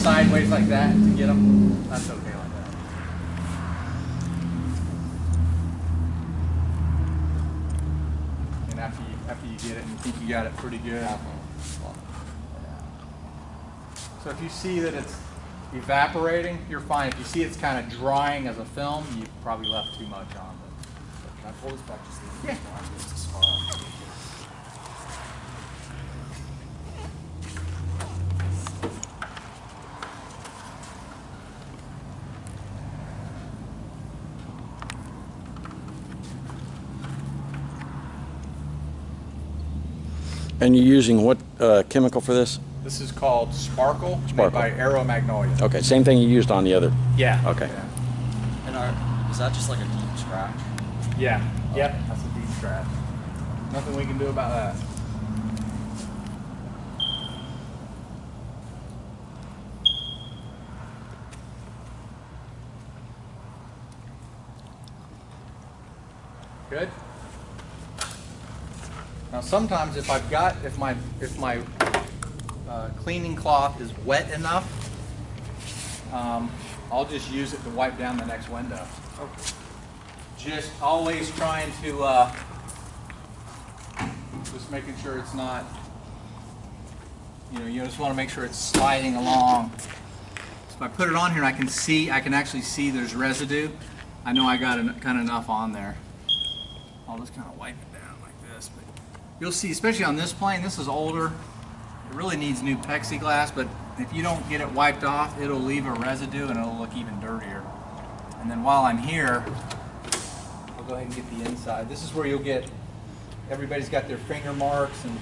sideways like that to get them, that's okay like that. And after you get it and you think you got it pretty good. So if you see that it's evaporating, you're fine. If you see it's kind of drying as a film, you probably left too much on. Can I pull this back just a little Yeah. bit more? It's a spot. And you're using what chemical for this? This is called Sparkle, Sparkle. made by Aero Magnolia. Okay, same thing you used on the other. Yeah. Okay. Yeah. And is that just like a deep scratch? Yeah. Yep. That's a deep scratch. Nothing we can do about that. Good. Now sometimes if my cleaning cloth is wet enough, I'll just use it to wipe down the next window. Just always trying to just making sure it's not, you just want to make sure it's sliding along. So if I put it on here, I can actually see there's residue. I know I got kind of enough on there. I'll just kind of wipe it down like this. But you'll see, especially on this plane, this is older. It really needs new plexiglass, but if you don't get it wiped off, it'll leave a residue and it'll look even dirtier. And then while I'm here, I'll go ahead and get the inside. This is where you'll get, everybody's got their finger marks, and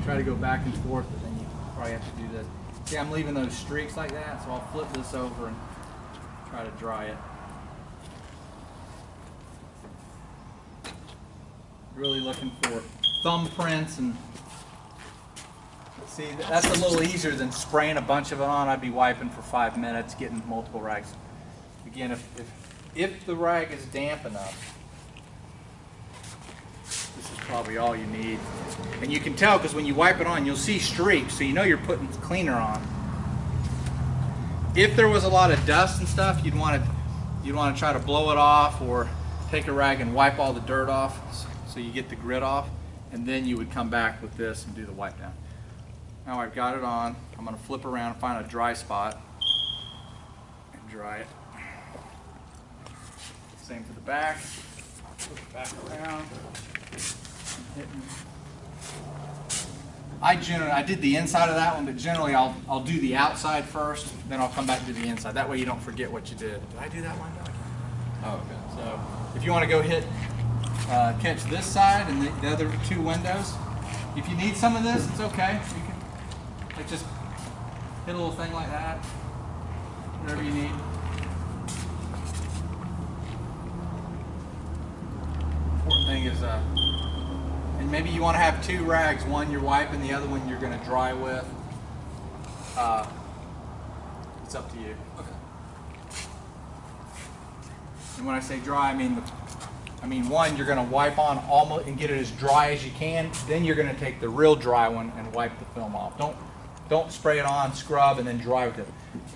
try to go back and forth, but then you probably have to do this. See, I'm leaving those streaks like that, so I'll flip this over and try to dry it. Really looking for thumbprints, and see, that's a little easier than spraying a bunch of it on. I'd be wiping for 5 minutes, getting multiple rags. Again, if the rag is damp enough, this is probably all you need. And you can tell because when you wipe it on, you'll see streaks, so you know you're putting cleaner on. If there was a lot of dust and stuff, you'd want to try to blow it off, or take a rag and wipe all the dirt off so you get the grit off, and then you would come back with this and do the wipe down. Now I've got it on, I'm going to flip around and find a dry spot and dry it. Same for the back. Flip it back around. I did the inside of that one, but generally I'll do the outside first, then I'll come back to the inside. That way you don't forget what you did. Did I do that one? Oh, okay. So if you want to go catch this side and the other two windows, if you need some of this, it's okay. You can just hit a little thing like that, whatever you need. Important thing is, and maybe you want to have two rags, one you're wiping, the other one you're going to dry with. It's up to you. Okay. And when I say dry, I mean one you're going to wipe on almost and get it as dry as you can. Then you're going to take the real dry one and wipe the film off. Don't spray it on, scrub, and then dry with it.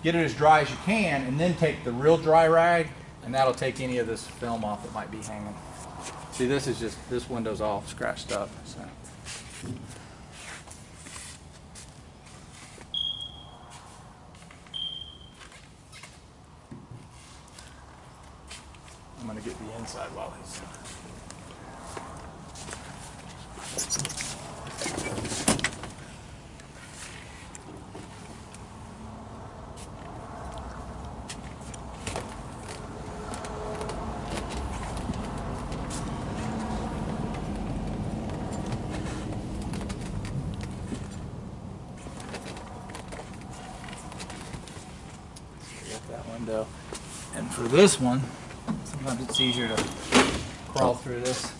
Get it as dry as you can, and then take the real dry rag, and that'll take any of this film off that might be hanging. See, this window's all scratched up. So. I'm going to get the inside while he's... that window. And for this one, sometimes it's easier to crawl through this.